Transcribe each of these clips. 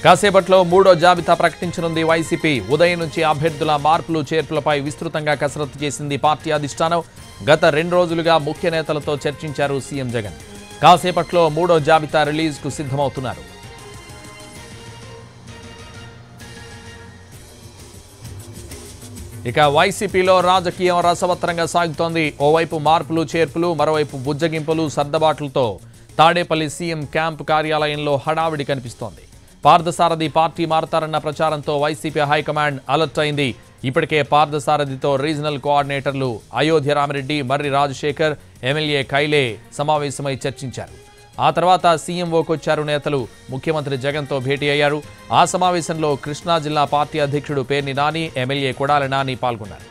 కాసేపట్లో మూడో జాబితా ప్రకటించనుంది వైసీపీ. ఉదయం నుంచి అభ్యర్థుల మార్పులు చేర్పులపై విస్తృతంగా కసరత్తు చేసింది పార్టీ అధిష్టానం. గత 2 రోజులుగా ముఖ్య నేతలతో చర్చించారు సీఎం జగన్. కాసేపట్లో మూడో జాబితా రిలీజ్కు సిద్ధమవుతున్నారు. ఇక వైసీపీలో రాజకీయం రసవత్తరంగా సాగుతోంది. ఓవైపు మార్పులు చేర్పులు, మరోవైపు బుజ్జగింపులు, సర్దబాట్లతో తాడేపల్లి సీఎం క్యాంపు కార్యాలయంలో హడావిడి కనిపిస్తోంది. పార్థసారథి పార్టీ మారతారన్న ప్రచారంతో వైసీపీ హైకమాండ్ అలర్ట్ అయింది. ఇప్పటికే పార్థసారథితో రీజనల్ కోఆర్డినేటర్లు అయోధ్య రామిరెడ్డి, మర్రి రాజశేఖర్, ఎమ్మెల్యే కైలే సమావేశమై చర్చించారు. ఆ తర్వాత సీఎంఓకొచ్చారు నేతలు. ముఖ్యమంత్రి జగన్తో భేటీ అయ్యారు. ఆ సమావేశంలో కృష్ణా జిల్లా పార్టీ అధ్యక్షుడు పేర్ని నాని, ఎమ్మెల్యే కొడాలి నాని పాల్గొన్నారు.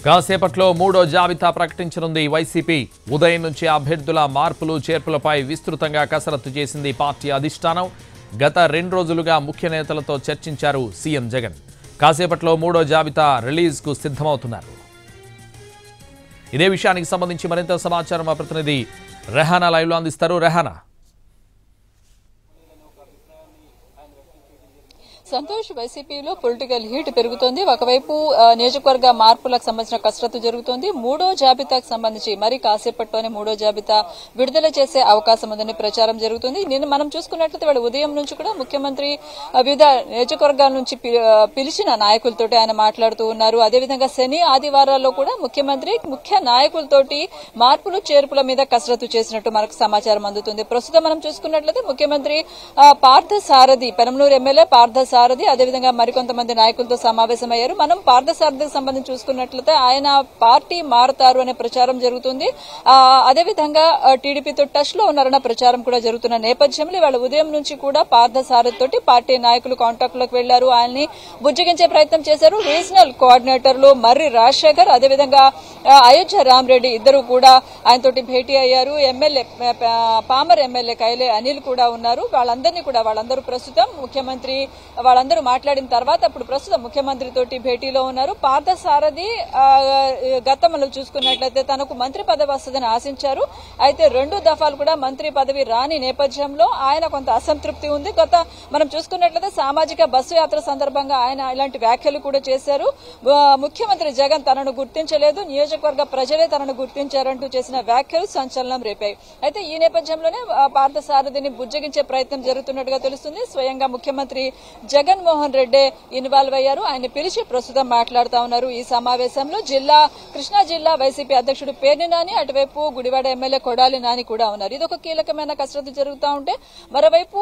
కాసేపట్లో మూడో జాబితా ప్రకటించనుంది వైసీపీ. ఉదయం నుంచి అభ్యర్థుల మార్పులు చేర్పులపై విస్తృతంగా కసరత్తు చేసింది పార్టీ అధిష్టానం. గత 2 రోజులుగా ముఖ్య నేతలతో చర్చించారు సీఎం జగన్. కాసేపట్లో మూడో జాబితా రిలీజ్కు సిద్ధమవుతున్నారు. ఇదే విషయానికి సంబంధించి మరింత సమాచారం మా ప్రతినిధి రెహానా లైవ్లో అందిస్తారు. రెహానా, సంతోష్, వైసీపీలో పొలిటికల్ హీట్ పెరుగుతోంది. ఒకవైపు నియోజకవర్గ మార్పులకు సంబంధించిన కసరత్తు జరుగుతోంది. మూడో జాబితాకు సంబంధించి మరి కాసేపట్లోనే మూడో జాబితా విడుదల చేసే అవకాశం ఉందని ప్రచారం జరుగుతుంది. నిన్న మనం చూసుకున్నట్లయితే వాళ్ళ ఉదయం నుంచి కూడా ముఖ్యమంత్రి వివిధ నియోజకవర్గాల నుంచి పిలిచిన నాయకులతోటి ఆయన మాట్లాడుతూ ఉన్నారు. అదేవిధంగా శని ఆదివారాల్లో కూడా ముఖ్యమంత్రి ముఖ్య నాయకులతోటి మార్పులు చేర్పుల మీద కసరత్తు చేసినట్టు మనకు సమాచారం అందుతుంది. ప్రస్తుతం మనం చూసుకున్నట్లయితే ముఖ్యమంత్రి పార్థసారథి, పెనమలూరు ఎమ్మెల్యే పార్థసారథి, అదేవిధంగా మరికొంతమంది నాయకులతో సమావేశమయ్యారు. మనం పార్థసారథికి సంబంధించి చూసుకున్నట్లయితే ఆయన పార్టీ మారతారు అనే ప్రచారం జరుగుతుంది. అదేవిధంగా టీడీపీతో టచ్ లో ఉన్నారన్న ప్రచారం కూడా జరుగుతున్న నేపథ్యంలో వాళ్ళ ఉదయం నుంచి కూడా పార్థసారథి తోటి పార్టీ నాయకులు కాంటాక్ట్ లోకి వెళ్లారు. ఆయన్ని బుజ్జగించే ప్రయత్నం చేశారు. రీజనల్ కోఆర్డినేటర్లు మర్రి రాజశేఖర్, అదేవిధంగా అయోధ్య రామిరెడ్డి ఇద్దరు కూడా ఆయనతోటి భేటీ అయ్యారు. ఎమ్మెల్యే పామర్ ఎమ్మెల్యే కైలే అనిల్ కూడా ఉన్నారు. వాళ్ళందరూ ప్రస్తుతం ముఖ్యమంత్రి వాళ్ళందరూ మాట్లాడిన తర్వాత ఇప్పుడు ప్రస్తుతం ముఖ్యమంత్రి తోటి భేటీలో ఉన్నారు. పార్థసారథి గతంలో చూసుకున్నట్లయితే తనకు మంత్రి పదవి వస్తుందని ఆశించారు. అయితే 2 దఫాలు కూడా మంత్రి పదవి రాని నేపథ్యంలో ఆయన కొంత అసంతృప్తి ఉంది. మనం చూసుకున్నట్లయితే సామాజిక బస్సు యాత్ర సందర్భంగా ఆయన ఇలాంటి వ్యాఖ్యలు కూడా చేశారు. ముఖ్యమంత్రి జగన్ తనను గుర్తించలేదు, నియోజకవర్గ ప్రజలే తనను గుర్తించారంటూ చేసిన వ్యాఖ్యలు సంచలనం రేపాయి. అయితే ఈ నేపథ్యంలోనే పార్థసారథిని బుజ్జగించే ప్రయత్నం జరుగుతున్నట్టుగా తెలుస్తుంది. స్వయంగా ముఖ్యమంత్రి జగన్మోహన్ రెడ్డి ఇన్వాల్వ్ అయ్యారు. ఆయన పిలిచి ప్రస్తుతం మాట్లాడుతూ ఉన్నారు. ఈ సమావేశంలో కృష్ణా జిల్లా వైసీపీ అధ్యక్షుడు పేర్ని నాని, అటువైపు గుడివాడ ఎమ్మెల్యే కొడాలి నాని కూడా ఉన్నారు. ఇది ఒక కీలకమైన కసరత్తు జరుగుతూ ఉంటే మరోవైపు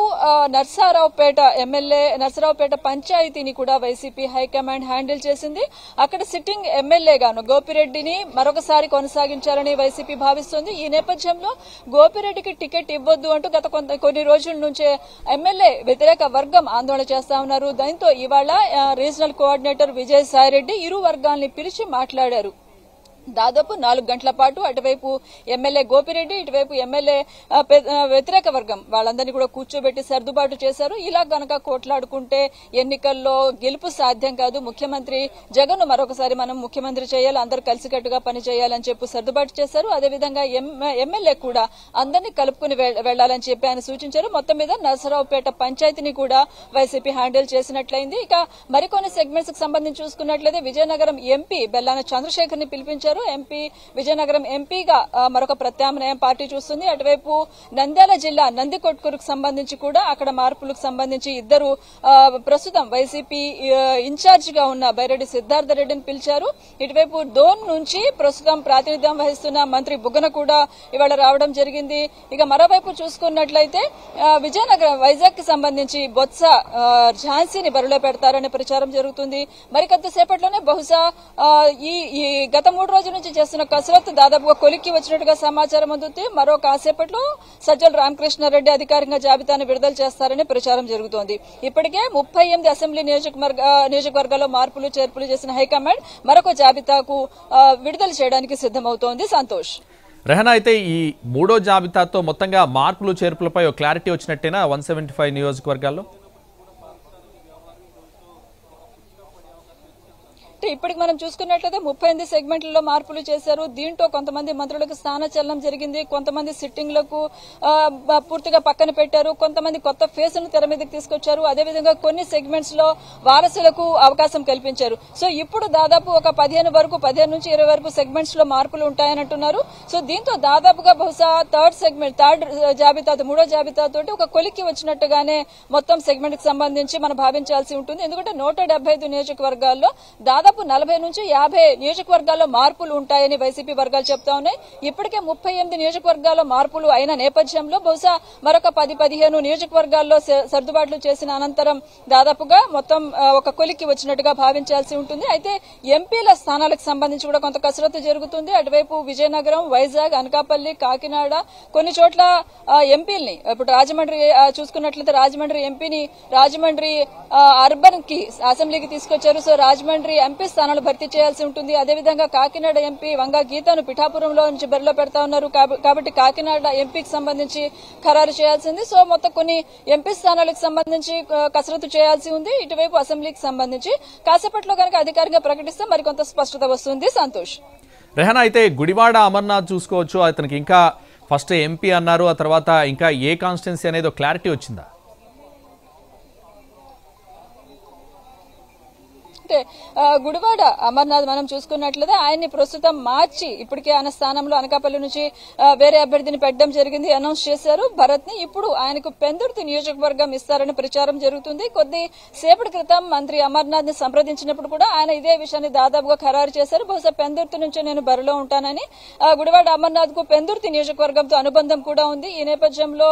నర్సరావుపేట పంచాయతీని కూడా వైసీపీ హైకమాండ్ హ్యాండిల్ చేసింది. అక్కడ సిట్టింగ్ ఎమ్మెల్యేగాను గోపిరెడ్డిని మరొకసారి కొనసాగించాలని వైసీపీ భావిస్తోంది. ఈ నేపథ్యంలో గోపిరెడ్డికి టికెట్ ఇవ్వొద్దు అంటూ గత కొన్ని రోజుల నుంచే ఎమ్మెల్యే వ్యతిరేక వర్గం ఆందోళన చేస్తా ఉన్నారు. దాంతో ఇవాళ రీజనల్ కోఆర్డినేటర్ విజయసాయిరెడ్డి ఇరు వర్గాల్ని పిలిచి మాట్లాడారు. దాదాపు 4 గంటల పాటు అటువైపు ఎమ్మెల్యే గోపిరెడ్డి, ఇటువైపు ఎమ్మెల్యే వ్యతిరేక వర్గం వాళ్ళందరినీ కూడా కూర్చోబెట్టి సర్దుబాటు చేశారు. ఇలా గనక కోట్లాడుకుంటే ఎన్నికల్లో గెలుపు సాధ్యం కాదు. ముఖ్యమంత్రి జగన్ మరొకసారి మనం ముఖ్యమంత్రి చేయాలి, అందరూ కలిసికట్టుగా పనిచేయాలని చెప్పి సర్దుబాటు చేశారు. అదేవిధంగా ఎమ్మెల్యే కూడా అందరినీ కలుపుకుని వెళ్లాలని చెప్పి ఆయన సూచించారు. మొత్తం మీద నర్సరావుపేట పంచాయతీని కూడా వైసీపీ హ్యాండిల్ చేసినట్లయింది. ఇక మరికొన్ని సెగ్మెంట్స్ కి సంబంధించి చూసుకున్నట్లయితే విజయనగరం ఎంపీ బెల్లాన చంద్రశేఖర్ ని పిలిపించారు. విజయనగరం ఎంపీగా మరొక ప్రత్యామ్నాయం పార్టీ చూస్తుంది. అటువైపు నంద్యాల జిల్లా నందికొట్కూరుకు సంబంధించి కూడా అక్కడ మార్పులకు సంబంధించి ఇద్దరు ప్రస్తుతం వైసీపీ ఇన్ఛార్జ్ గా ఉన్న బైరెడ్డి సిద్ధార్థ రెడ్డిని పిలిచారు. ఇటువైపు డోన్ నుంచి ప్రస్తుతం ప్రాతినిధ్యం వహిస్తున్న మంత్రి బుగ్గన కూడా ఇవాళ రావడం జరిగింది. ఇక మరోవైపు చూసుకున్నట్లయితే వైజాగ్ కి సంబంధించి బొత్స ఝాన్సీని బరిలో పెడతారనే ప్రచారం జరుగుతుంది. మరి కొద్దిసేపట్లోనే బహుశా ఈ గత 3 రోజుల నుంచి చేస్తున్న కసరత్తు దాదాపుగా కొలిక్కి వచ్చినట్టుగా సమాచారం అందుతుంది. మరో కాసేపట్లో సజ్జల రామకృష్ణారెడ్డి అధికారికంగా జాబితాను విడుదల చేస్తారని ప్రచారం జరుగుతోంది. ఇప్పటికే 38 అసెంబ్లీ నియోజకవర్గాల్లో మార్పులు చేర్పులు చేసిన హైకమాండ్ మరొక జాబితాకు విడుదల చేయడానికి సిద్దమవుతోంది. సంతోష్, రెహనా, అయితే ఈ మూడో జాబితాతో మొత్తంగా మార్పులు చేర్పులపై ఒక క్లారిటీ వచ్చినట్టేనా 175 నియోజకవర్గాల్లో? ఇప్పటికి మనం చూసుకున్నట్లయితే 38 సెగ్మెంట్లలో మార్పులు చేశారు. దీంట్లో కొంతమంది మంత్రులకు స్థానచలనం జరిగింది, కొంతమంది సిట్టింగ్లకు పూర్తిగా పక్కన పెట్టారు, కొంతమంది కొత్త ఫేస్ ను తెర మీదకి తీసుకొచ్చారు. అదేవిధంగా కొన్ని సెగ్మెంట్స్ లో వారసులకు అవకాశం కల్పించారు. సో ఇప్పుడు దాదాపు ఒక 15 నుంచి 20 వరకు సెగ్మెంట్స్ లో మార్పులు ఉంటాయని అంటున్నారు. సో దీంతో దాదాపుగా బహుశా థర్డ్ జాబితా మూడో జాబితాతో ఒక కొలిక్కి వచ్చినట్టుగానే మొత్తం సెగ్మెంట్ కి సంబంధించి మనం భావించాల్సి ఉంటుంది. ఎందుకంటే 175 నియోజకవర్గాల్లో దాదాపు 40 నుంచి 50 నియోజకవర్గాల్లో మార్పులు ఉంటాయని వైసీపీ వర్గాలు చెప్తా ఉన్నాయి. ఇప్పటికే 38 నియోజకవర్గాల్లో మార్పులు అయిన నేపథ్యంలో బహుశా మరొక 10-15 నియోజకవర్గాల్లో సర్దుబాట్లు చేసిన అనంతరం దాదాపుగా మొత్తం ఒక కొలిక్కి వచ్చినట్టుగా భావించాల్సి ఉంటుంది. అయితే ఎంపీల స్థానాలకు సంబంధించి కూడా కొంత కసరత్తు జరుగుతుంది. అటువైపు విజయనగరం, వైజాగ్, అనకాపల్లి, కాకినాడ కొన్ని చోట్ల ఎంపీల్ని ఇప్పుడు రాజమండ్రి చూసుకున్నట్లయితే రాజమండ్రి ఎంపీని రాజమండ్రి అర్బన్ కి అసెంబ్లీకి తీసుకొచ్చారు. సో రాజమండ్రి ఎంపీ స్థానాలు భర్తీ చేయాల్సి ఉంటుంది. అదేవిధంగా కాకినాడ ఎంపీ వంగా గీతను పిఠాపురంలో నుంచి బరిలో పెడతా ఉన్నారు. కాబట్టి కాకినాడ ఎంపీకి సంబంధించి ఖరారు చేయాల్సింది. సో మొత్తం కొన్ని ఎంపీ స్థానాలకు సంబంధించి కసరత్తు చేయాల్సి ఉంది. ఇటువైపు అసెంబ్లీకి సంబంధించి కాసేపట్లో కనుక అధికారికంగా ప్రకటిస్తే మరికొంత స్పష్టత వస్తుంది. సంతోష్. రెహనా, అయితే గుడివాడ అమర్నాథ్ చూసుకోవచ్చు, అతనికి ఇంకా ఫస్ట్ ఎంపీ అన్నారు, ఆ తర్వాత ఇంకా ఏ కాన్స్టిట్యున్సీ అనేది ఒక క్లారిటీ వచ్చిందా? అంటే గుడివాడ అమర్నాథ్ మనం చూసుకున్నట్లయితే ఆయన్ని ప్రస్తుతం మార్చి ఇప్పటికే ఆయన స్థానంలో అనకాపల్లి నుంచి వేరే అభ్యర్థిని పెట్టడం జరిగింది, అనౌన్స్ చేశారు భరత్ ని. ఇప్పుడు ఆయనకు పెందుర్తి నియోజకవర్గం ఇస్తారని ప్రచారం జరుగుతుంది. కొద్ది సేపటి క్రితం మంత్రి అమర్నాథ్ ని సంప్రదించినప్పుడు కూడా ఆయన ఇదే విషయాన్ని దాదాపుగా ఖరారు చేశారు. బహుశా పెందుర్తి నుంచే నేను బరిలో ఉంటానని. గుడివాడ అమర్నాథ్ కు పెందుర్తి నియోజకవర్గంతో అనుబంధం కూడా ఉంది. ఈ నేపథ్యంలో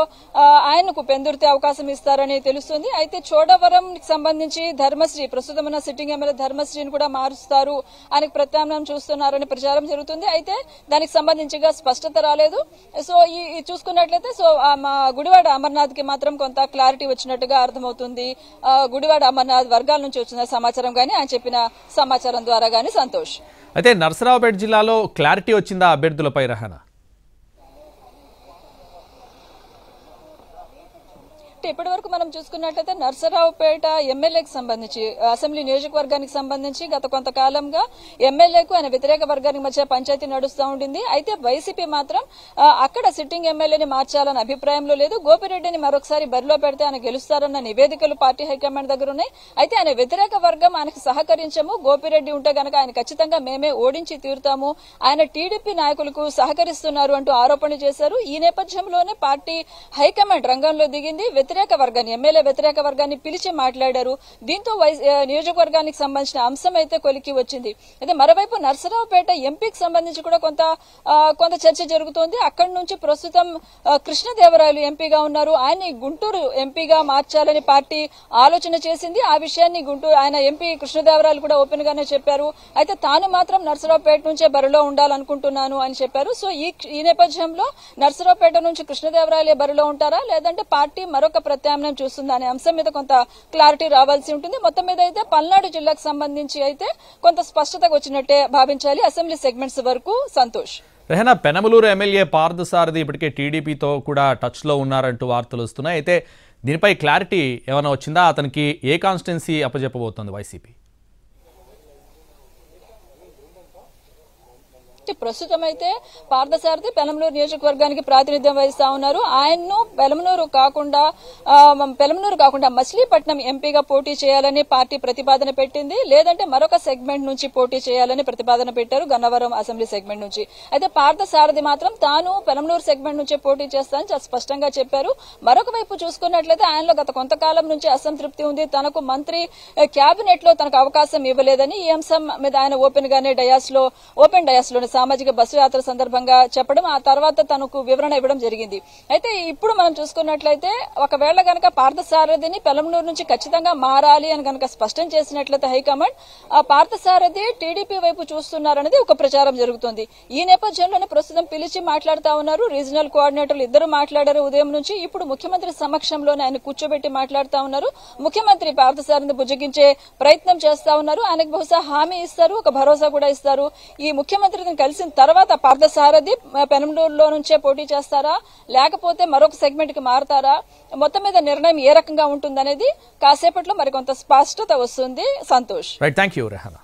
ఆయనకు పెందుర్తి అవకాశం ఇస్తారని తెలుస్తుంది. అయితే చోడవరం సంబంధించి ధర్మశ్రీ ప్రస్తుతం ఉన్న సిట్టింగ్ ధర్మశ్రీని కూడా మారుస్తారు, ఆయనకు ప్రత్యామ్నాయం చూస్తున్నారని ప్రచారం జరుగుతుంది. అయితే దానికి సంబంధించిగా స్పష్టత రాలేదు. సో ఈ చూసుకున్నట్లయితే సో మా గుడివాడ అమర్నాథ్ కి మాత్రం కొంత క్లారిటీ వచ్చినట్టుగా అర్థమవుతుంది. గుడివాడ అమర్నాథ్ వర్గాల నుంచి వచ్చిన సమాచారం గానీ ఆయన చెప్పిన సమాచారం ద్వారా గానీ. సంతోష్, అయితే నర్సరావుపేట జిల్లాలో క్లారిటీ వచ్చిందా అభ్యర్థులపై రెహనా? ఇప్పటి వరకు మనం చూసుకున్నట్లయితే నర్సరావుపేట ఎమ్మెల్యేకి సంబంధించి అసెంబ్లీ నియోజకవర్గానికి సంబంధించి గత కొంతకాలంగా ఎమ్మెల్యేకు ఆయన వ్యతిరేక వర్గానికి మధ్య పంచాయతీ నడుస్తూ ఉండింది. అయితే వైసీపీ మాత్రం అక్కడ సిట్టింగ్ ఎమ్మెల్యేని మార్చాలన్న అభిప్రాయంలో లేదు. గోపిరెడ్డిని మరొకసారి బరిలో పెడితే ఆయన గెలుస్తారన్న నివేదికలు పార్టీ హైకమాండ్ దగ్గర ఉన్నాయి. అయితే ఆయన వ్యతిరేక వర్గం ఆయనకు సహకరించము, గోపిరెడ్డి ఉంటే గనక ఆయన ఖచ్చితంగా మేమే ఓడించి తీరుతాము, ఆయన టీడీపీ నాయకులకు సహకరిస్తున్నారు అంటూ ఆరోపణలు చేశారు. ఈ నేపథ్యంలోనే పార్టీ హైకమాండ్ రంగంలో దిగింది. వ్యతిరేక వర్గాన్ని ఎమ్మెల్యే వ్యతిరేక వర్గాన్ని పిలిచి మాట్లాడారు. దీంతో నియోజకవర్గానికి సంబంధించిన అంశం అయితే కొలికి వచ్చింది. అయితే మరోవైపు నర్సరావుపేట ఎంపీకి సంబంధించి కూడా కొంత చర్చ జరుగుతోంది. అక్కడి నుంచి ప్రస్తుతం కృష్ణదేవరాయలు ఎంపీగా ఉన్నారు. ఆయన్ని గుంటూరు ఎంపీగా మార్చాలని పార్టీ ఆలోచన చేసింది. ఆ విషయాన్ని ఆయన ఎంపీ కృష్ణదేవరాయలు కూడా ఓపెన్ గానే చెప్పారు. అయితే తాను మాత్రం నర్సరావుపేట నుంచే బరిలో ఉండాలనుకుంటున్నాను అని చెప్పారు. సో ఈ నేపథ్యంలో నర్సరావుపేట నుంచి కృష్ణదేవరాయలే బరిలో ఉంటారా లేదంటే పార్టీ మరొక ప్రత్యామ్నాయం చూస్తుందా అనే అంశం మీద కొంత క్లారిటీ రావాల్సి ఉంటుంది. మొత్తం మీద అయితే పల్నాడు జిల్లాకు సంబంధించి అయితే కొంత స్పష్టతగా వచ్చినట్టే భావించాలి అసెంబ్లీ సెగ్మెంట్స్ వరకు. సంతోష్. రెహనా, పెనమలూరు ఎమ్మెల్యే పార్థసారథి ఇప్పటికే టీడీపీతో కూడా టచ్ లో ఉన్నారంటూ వార్తలు వస్తున్నాయి. అయితే దీనిపై క్లారిటీ ఏమైనా వచ్చిందా? అతనికి ఏ కాన్స్టిట్యున్సీ అప్పచెప్పబోతోంది వైసీపీ? ప్రస్తుతం అయితే పార్థసారథి పెనమలూరు నియోజకవర్గానికి ప్రాతినిధ్యం వహిస్తా ఉన్నారు. ఆయన్ను పెనమలూరు కాకుండా మచిలీపట్నం ఎంపీగా పోటీ చేయాలని పార్టీ ప్రతిపాదన పెట్టింది. లేదంటే మరొక సెగ్మెంట్ నుంచి పోటీ చేయాలని ప్రతిపాదన పెట్టారు, గన్నవరం అసెంబ్లీ సెగ్మెంట్ నుంచి. అయితే పార్థసారథి మాత్రం తాను పెనమలూరు సెగ్మెంట్ నుంచే పోటీ చేస్తానని చాలా స్పష్టంగా చెప్పారు. మరొక వైపు చూసుకున్నట్లయితే ఆయనలో గత కొంతకాలం నుంచి అసంతృప్తి ఉంది. తనకు మంత్రి కేబినెట్ లో తనకు అవకాశం ఇవ్వలేదని ఈ అంశం మీద ఆయన ఓపెన్ డయాస్ లోని సామాజిక బస్సు యాత్ర సందర్భంగా చెప్పడం, ఆ తర్వాత తనకు వివరణ ఇవ్వడం జరిగింది. అయితే ఇప్పుడు మనం చూసుకున్నట్లయితే ఒకవేళ గనక పార్థసారథిని పెనమలూరు నుంచి ఖచ్చితంగా మారాలి అని గనక స్పష్టం చేసినట్లయితే హైకమాండ్ ఆ పార్థసారథి టీడీపీ వైపు చూస్తున్నారనేది ఒక ప్రచారం జరుగుతుంది. ఈ నేపథ్యంలోనే ప్రస్తుతం పిలిచి మాట్లాడుతా ఉన్నారు. రీజనల్ కోఆర్డినేటర్లు ఇద్దరు మాట్లాడారు ఉదయం నుంచి. ఇప్పుడు ముఖ్యమంత్రి సమక్షంలోనే ఆయన కూర్చోబెట్టి మాట్లాడుతా ఉన్నారు. ముఖ్యమంత్రి పార్థసారథిని బుజ్జగించే ప్రయత్నం చేస్తా ఉన్నారు. ఆయనకు బహుశా హామీ ఇస్తారు, ఒక భరోసా కూడా ఇస్తారు. ఈ ముఖ్యమంత్రిని కలిసిన తర్వాత పార్థసారథి పెనండూరులో నుంచే పోటీ చేస్తారా లేకపోతే మరొక సెగ్మెంట్ కి మారతారా, మొత్తం మీద నిర్ణయం ఏ రకంగా ఉంటుందనేది కాసేపట్లో మరికొంత స్పష్టత వస్తుంది. Santosh. Right, thank you Rehana.